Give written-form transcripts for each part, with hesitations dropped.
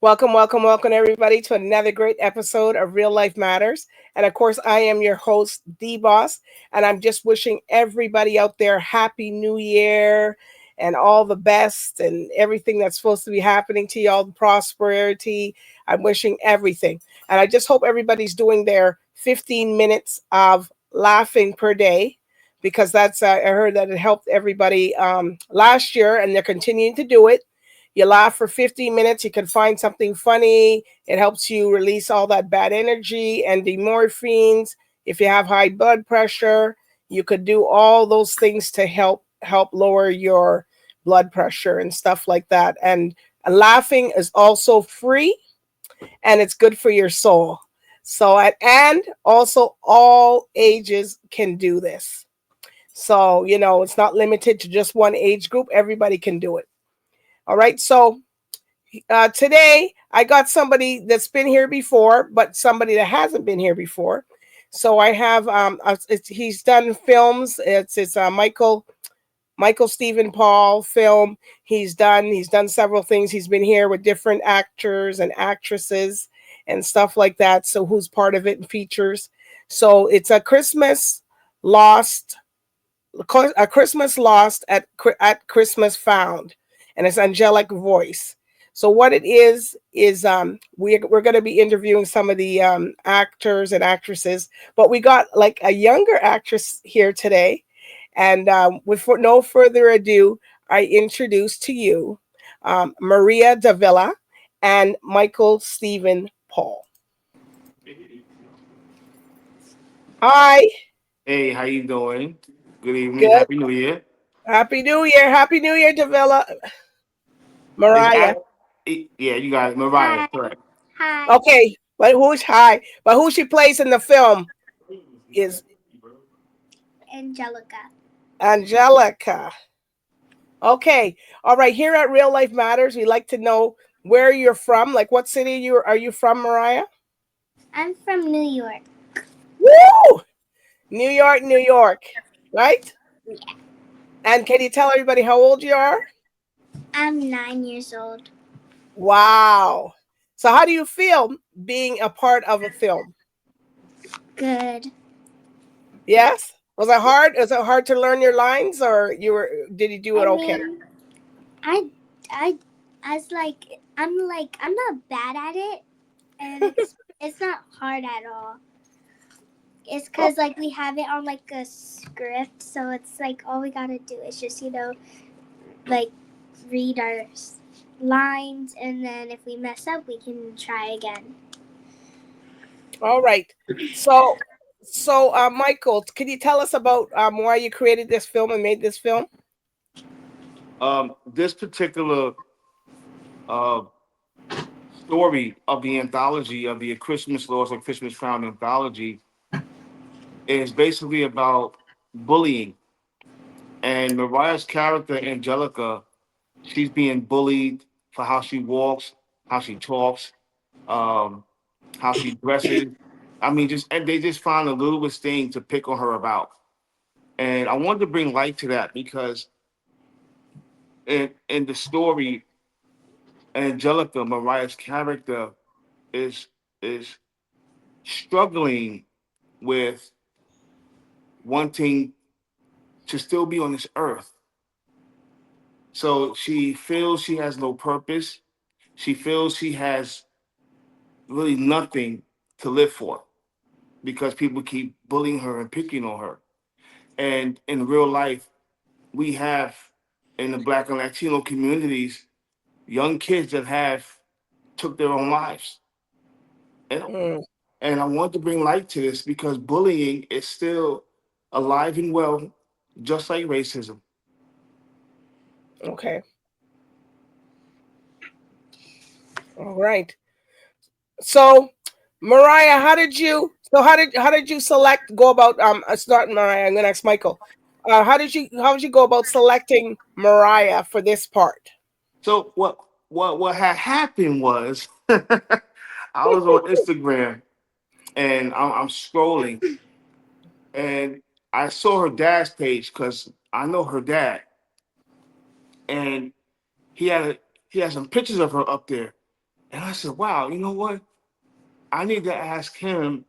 Welcome, everybody, to another great episode of Real Life Matters. And of course, I am your host, DBoss, and I'm just wishing everybody out there Happy New Year and all the best and everything that's supposed to be happening to you, all the prosperity. I'm wishing everything. And I just hope everybody's doing their 15 minutes of laughing per day because I heard that it helped everybody last year and they're continuing to do it. You laugh for 15 minutes. You can find something funny. It helps you release all that bad energy and endorphins. If you have high blood pressure, you could do all those things to help lower your blood pressure and stuff like that. And laughing is also free and it's good for your soul. So and also all ages can do this. So, it's not limited to just one age group. Everybody can do it. All right. So today I got somebody that's been here before, but somebody that hasn't been here before. So I have he's done films. It's Michael Stephen Paul film. He's done several things. He's been here with different actors and actresses and stuff like that. So who's part of it and features. So it's a Christmas lost at Christmas found, and it's angelic voice. So what it is we're going to be interviewing some of the actors and actresses, but we got like a younger actress here today, and with no further ado, I introduce to you MARIAH DAVILA and Michael Stephen Paul. Hi. Hey, how you doing? Good evening. Good. Happy New Year. Happy New Year. Happy New Year, DAVILA. Is MARIAH. yeah, you got it. Mariah, correct. Hi. Okay, but who's hi? But who she plays in the film is Angelica. Angelica. Okay, all right. Here at Real Life Matters, we like to know where you're from. Like, what city are you from, MARIAH? I'm from New York. Woo! New York, New York, right? Yeah. And can you tell everybody how old you are? I'm 9 years old. Wow. So, how do you feel being a part of a film? Good. Yes. Was it hard? Was it hard to learn your lines, or did you do it okay? I as I'm not bad at it, and it's not hard at all. It's because we have it on like a script, so it's like all we gotta do is just read our lines, and then if we mess up, we can try again. All right. So, Michael, can you tell us about why you created this film and made this film? This particular story of the anthology of the Christmas Lost or Christmas Found anthology is basically about bullying. And Mariah's character, Angelica, she's being bullied for how she walks, how she talks, um, how she dresses. I mean, and they just find the littlest thing to pick on her about. And I wanted to bring light to that because in the story, Angelica, Mariah's character, is is struggling with wanting to still be on this earth. So she feels she has no purpose. She feels she has really nothing to live for because people keep bullying her and picking on her. And in real life, we have in the Black and Latino communities young kids that have took their own lives. And, and I want to bring light to this because bullying is still alive and well, just like racism. Okay. All right. So, MARIAH, how did you go about start MARIAH? I'm gonna ask Michael. How did you go about selecting MARIAH for this part? So what had happened was I was on Instagram and I'm scrolling and I saw her dad's page because I know her dad, and he had he had some pictures of her up there, And I said, wow, you know what? I need to ask him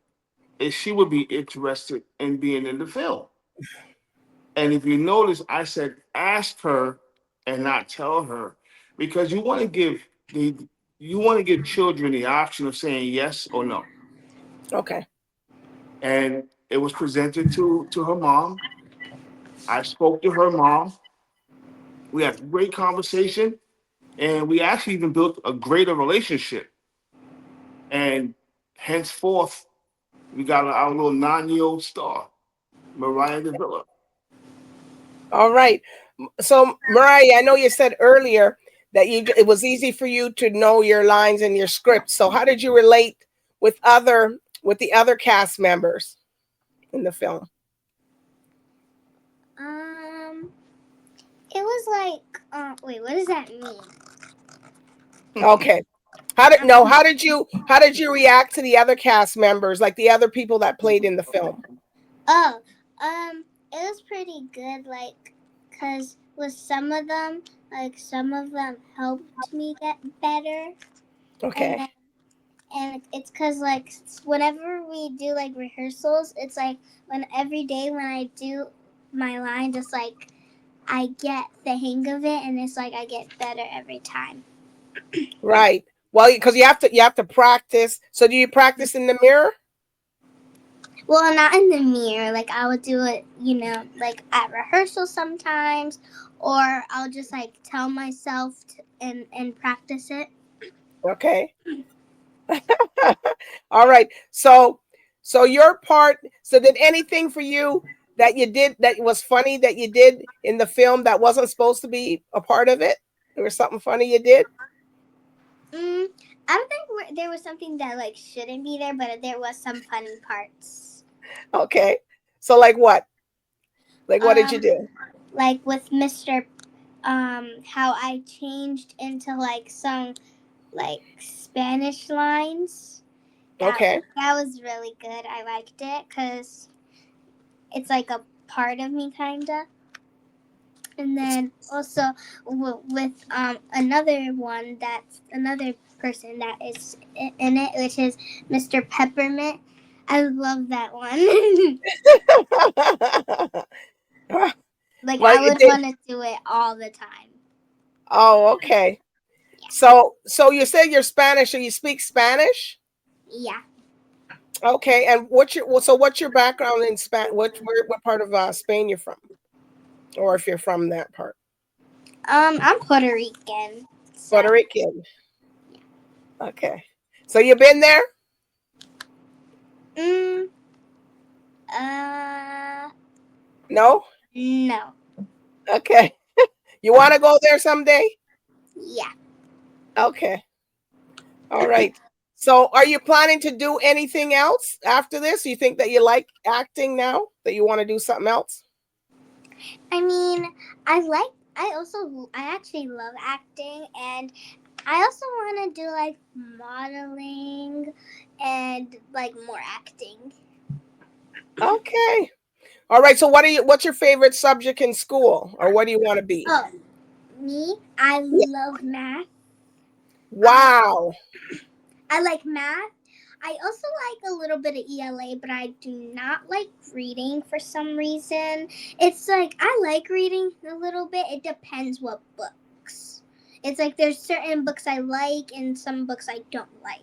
if she would be interested in being in the film. And if you notice, I said, ask her and not tell her, because the you want to give children the option of saying yes or no. Okay. And it was presented to her mom. I spoke to her mom. We had a great conversation, and we actually even built a greater relationship. And henceforth, we got our little 9-year-old star, Mariah Davila. All right. So, Mariah, I know you said earlier that it was easy for you to know your lines and your script. So, how did you relate with the other cast members in the film? It was like, wait, what does that mean? Okay. How did you react to the other cast members, like the other people that played in the film? Oh, it was pretty good, like, cause with some of them helped me get better, Okay. and it's cause like whenever we do like rehearsals, it's like every day when I do my line, just like I get the hang of it, and it's like I get better every time. Right. Well, because you have to practice. So, do you practice in the mirror? Well, not in the mirror. Like I would do it, like at rehearsal sometimes, or I'll just like tell myself and practice it. Okay. All right. So your part. So did anything for you that you did that was funny that you did in the film that wasn't supposed to be a part of it? There was something funny you did? I don't think there was something that like shouldn't be there, but there was some funny parts. Okay. So like what? Like what did you do? Like with Mr. How I changed into like some like Spanish lines. Okay. That was really good. I liked it because it's like a part of me, kinda. And then also with another one, that's another person that is in it, which is Mr. Peppermint. I love that one. Like Well, I you would did. want to do it all the time. Oh, okay. Yeah. So you said you're Spanish, or you speak Spanish? Yeah. Okay. And what's your background in Spain? What part of Spain you're from, or if you're from that part? I'm Puerto Rican. So. Puerto Rican. Okay. So you been there? Mm, uh. No? No. Okay. You want to go there someday? Yeah. Okay. All right. So are you planning to do anything else after this? You think that you like acting now? That you want to do something else? I mean, I actually love acting, and I also want to do like modeling and like more acting. Okay. All right. So what's your favorite subject in school, or what do you want to be? Oh, me? I Yeah. love math. Wow. I like math. I also like a little bit of ELA, but I do not like reading for some reason. It's like I like reading a little bit. It depends what books. It's like there's certain books I like and some books I don't like.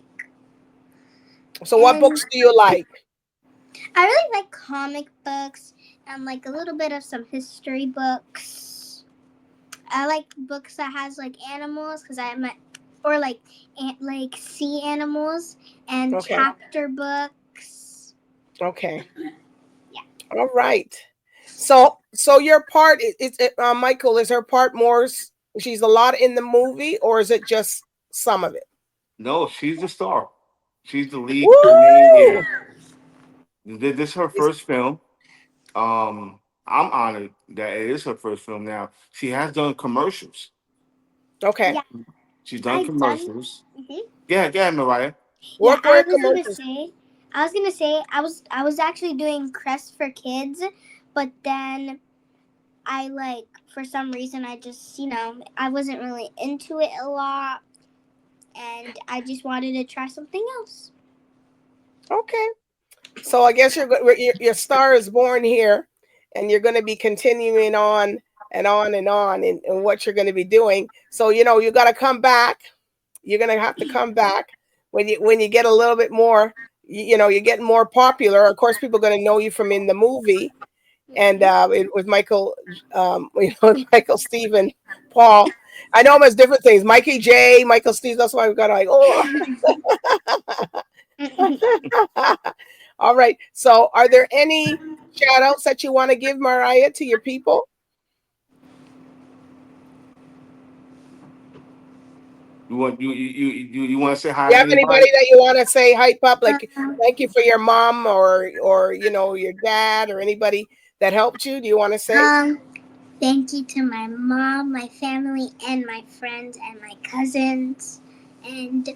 So what books do you like? I really like comic books and like a little bit of some history books. I like books that has like animals because or like sea animals and Okay. chapter books. Okay. Yeah. All right. So your part is Michael, is her part more? She's a lot in the movie, or is it just some of it? No, she's the star. She's the lead. The main. Woo! Yeah. This is her first film. I'm honored that it is her first film. Now she has done commercials. Okay. Yeah, She's done I've done. commercials. Mhm. Yeah, Mariah. Yeah, What were commercials? I was actually doing Crest for Kids, but then I like for some reason I just I wasn't really into it a lot, and I just wanted to try something else. Okay. So I guess your star is born here, and you're going to be continuing on and on and on in what you're going to be doing. So you got to come back. You're going to have to come back when you get a little bit more. You're getting more popular. Of course, people are going to know you from in the movie, and with Michael, Michael Stephen, Paul. I know him as different things. Mikey J, Michael Steve. That's why we've got like, oh. All right. So, are there any shout outs that you want to give, Mariah, to your people? You want to say hi You to have anybody anybody? that you want to say hype up? Like, Um, thank you for your mom or your dad or anybody that helped you. Do you want to say? um, thank you to my mom, my family, and my friends and my cousins, and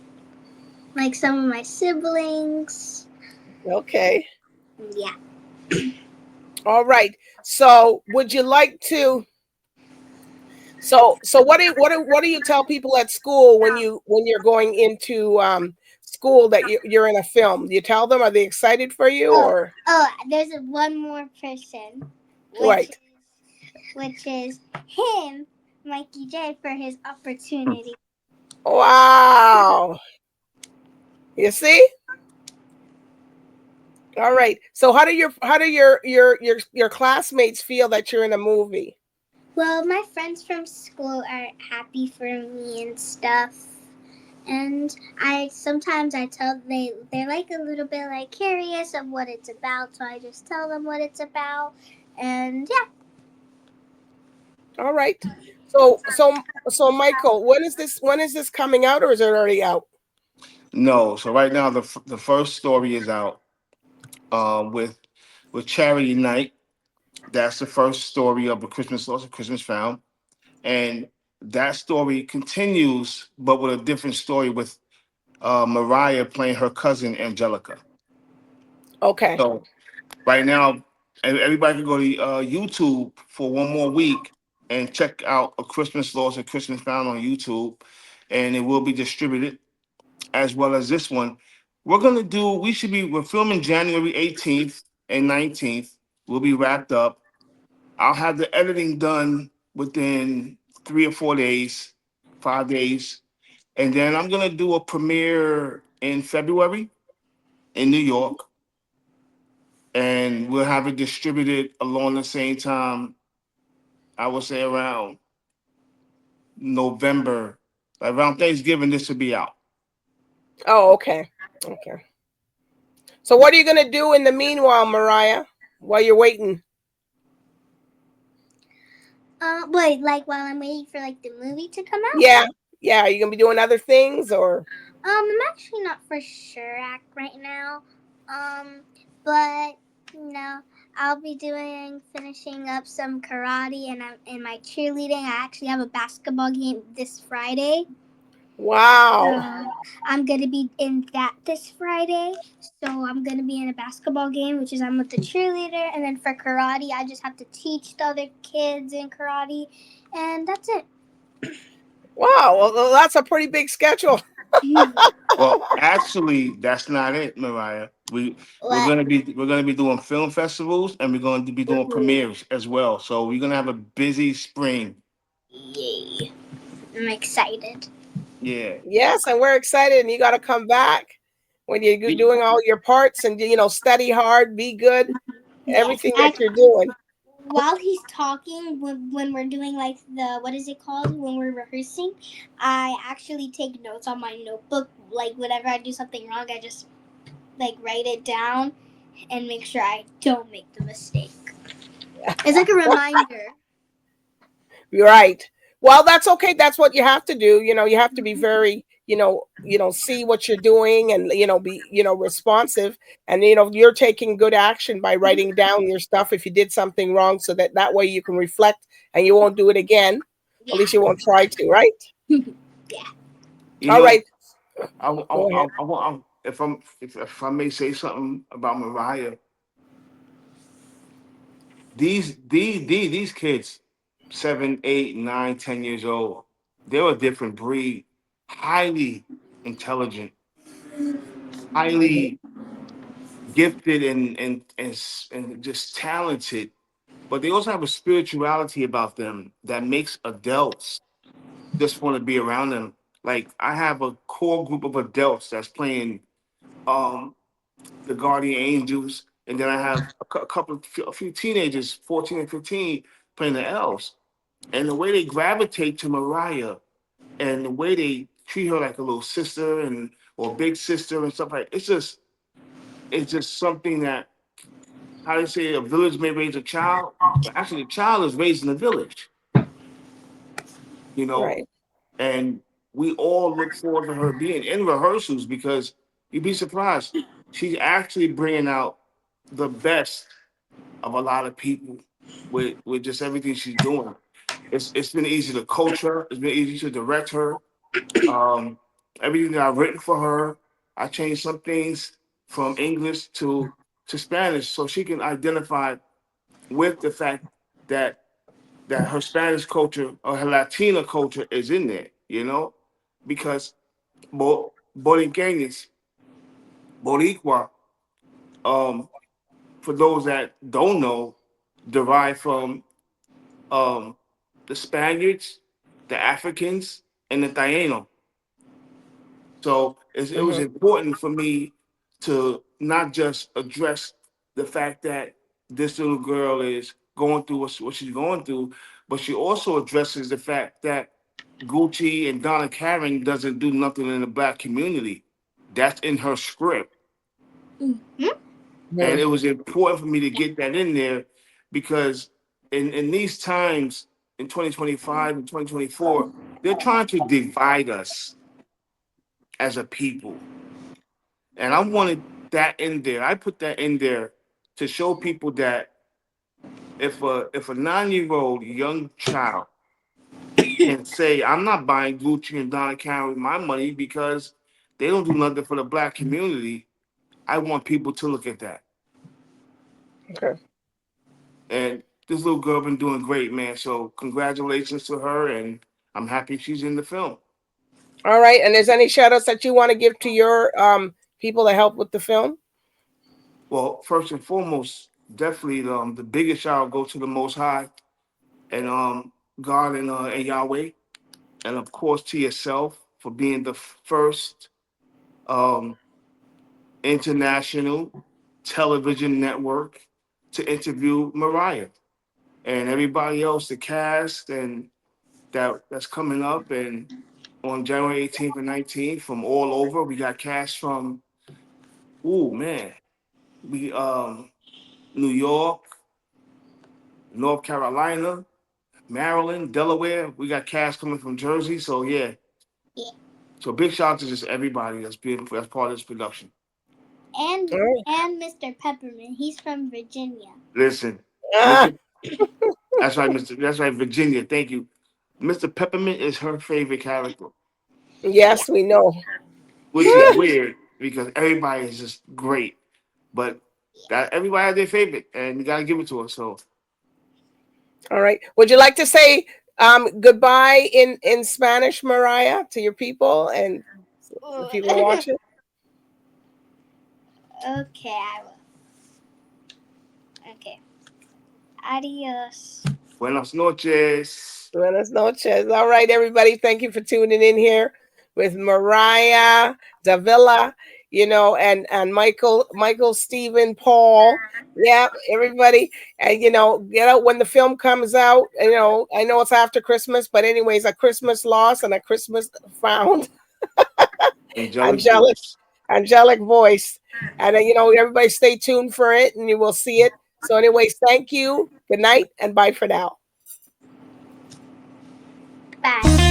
like some of my siblings. Okay. Yeah. All right. So, would you like to? So what do you tell people at school when you're going into school that you're in a film? Do you tell them? Are they excited for you Oh, or there's one more person, which right? is him, Mikey J, for his opportunity. Wow. You see? All right. So how do your classmates feel that you're in a movie? Well, my friends from school are happy for me and stuff. And I sometimes I tell they're like a little bit like curious of what it's about, so I just tell them what it's about, and yeah. All right. So Michael, when is this coming out or is it already out? No. So right now the first story is out with Charity Night. That's the first story of A Christmas Lost, A Christmas Found. And that story continues, but with a different story with Mariah playing her cousin Angelica. Okay. So right now, everybody can go to YouTube for one more week and check out A Christmas Lost, A Christmas Found on YouTube, and it will be distributed as well as this one. We're filming January 18th and 19th. We'll be wrapped up. I'll have the editing done within 3 or 4 days, 5 days. And then I'm gonna do a premiere in February in New York. And we'll have it distributed along the same time, I would say around November. Around Thanksgiving, this will be out. Oh, okay. Okay. So what are you gonna do in the meanwhile, Mariah, while you're waiting? Wait, like while I'm waiting for like the movie to come out. Yeah, yeah. Are you gonna be doing other things or? I'm actually not for sure right now. But no, I'll be finishing up some karate, and I'm in my cheerleading. I actually have a basketball game this Friday. Wow. So I'm gonna be in that this Friday. So I'm gonna be in a basketball game, which is I'm with the cheerleader, and then for karate, I just have to teach the other kids in karate, and that's it. Wow. Well, that's a pretty big schedule. Well, actually, that's not it, Mariah. What? We're gonna be doing film festivals and we're going to be doing premieres as well. So we're gonna have a busy spring. Yay! I'm excited. Yeah. Yes, and we're excited. And you got to come back when you're Be- doing all your parts and study hard, be good, Yes. everything that you're doing. While he's talking, when we're doing like the what is it called when we're rehearsing, I actually take notes on my notebook. Like whenever I do something wrong, I just like write it down and make sure I don't make the mistake. It's like a reminder. You're right. Well, that's okay. That's what you have to do. You have to be very, see what you're doing and be, responsive. And you're taking good action by writing down your stuff if you did something wrong, so that way you can reflect and you won't do it again. Yeah. At least you won't try to, right? Yeah. You All know, right. Go ahead. I want if I may say something about Mariah. These kids, 7, 8, 9, 10 years old, they're a different breed. Highly intelligent, highly gifted, and just talented. But they also have a spirituality about them that makes adults just want to be around them. Like I have a core group of adults that's playing um the guardian angels, and then I have a few teenagers, 14 and 15, playing the elves. And the way they gravitate to Mariah, and the way they treat her like a little sister and or big sister and stuff like, it's just something that, how they say a village may raise a child, but actually the child is raised in the village, you know. Right. And we all look forward to her being in rehearsals because you'd be surprised. She's actually bringing out the best of a lot of people with just everything she's doing. It's been easy to coach her. It's been easy to direct her. Um, Everything that I've written for her, I changed some things from English to Spanish so she can identify with the fact that her Spanish culture or her Latina culture is in there, you know, because Borinqueños, Boricua, um, for those that don't know, derive from um, the Spaniards, the Africans, and the Taino. So it was Mm-hmm. important for me to not just address the fact that this little girl is going through what she's going through, but she also addresses the fact that Gucci and Donna Karen doesn't do nothing in the black community. That's in her script. Mhm. And it was important for me to get that in there because in these times in 2025 and 2024, they're trying to divide us as a people. And I wanted that in there. I put that in there to show people that if a 9-year-old young child can say, I'm not buying Gucci and Donna Karan with my money because they don't do nothing for the black community, I want people to look at that. Okay. And this little girl been doing great, man. So congratulations to her, and I'm happy she's in the film. All right. And there's any shout outs that you want to give to your people that help with the film? Well, first and foremost, definitely the biggest shout out goes to the Most High and God and Yahweh, and of course to yourself for being the first um, international television network to interview Mariah, and everybody else, the cast and that's coming up and on January 18th and 19th from all over. We got cast from, oh man, we New York, North Carolina, Maryland, Delaware. We got cast coming from Jersey. So yeah. Yeah. So big shout out to just everybody that's part of this production. And All right. Mr. Peppermint, he's from Virginia. Listen, Ah, Mr. That's right, Mr. That's right, Virginia. Thank you. Mr. Peppermint is her favorite character, Yeah. yes, we know. which is weird because everybody is just great. But that everybody has their favorite, and you gotta give it to her. So All right. Would you like to say goodbye in Spanish, Mariah, to your people and the people watching? Okay, I will. Okay. Adios. buenas noches. Buenas noches. All right, everybody. Thank you for tuning in here with Mariah Davila, and Michael, Stephen, Paul. Yeah, everybody. And get out when the film comes out. I know it's after Christmas, but anyways, a Christmas lost and a Christmas found. Angelic Angelic, voice. angelic voice. And everybody stay tuned for it and you will see it. So, anyways, thank you. Good night and bye for now. Bye.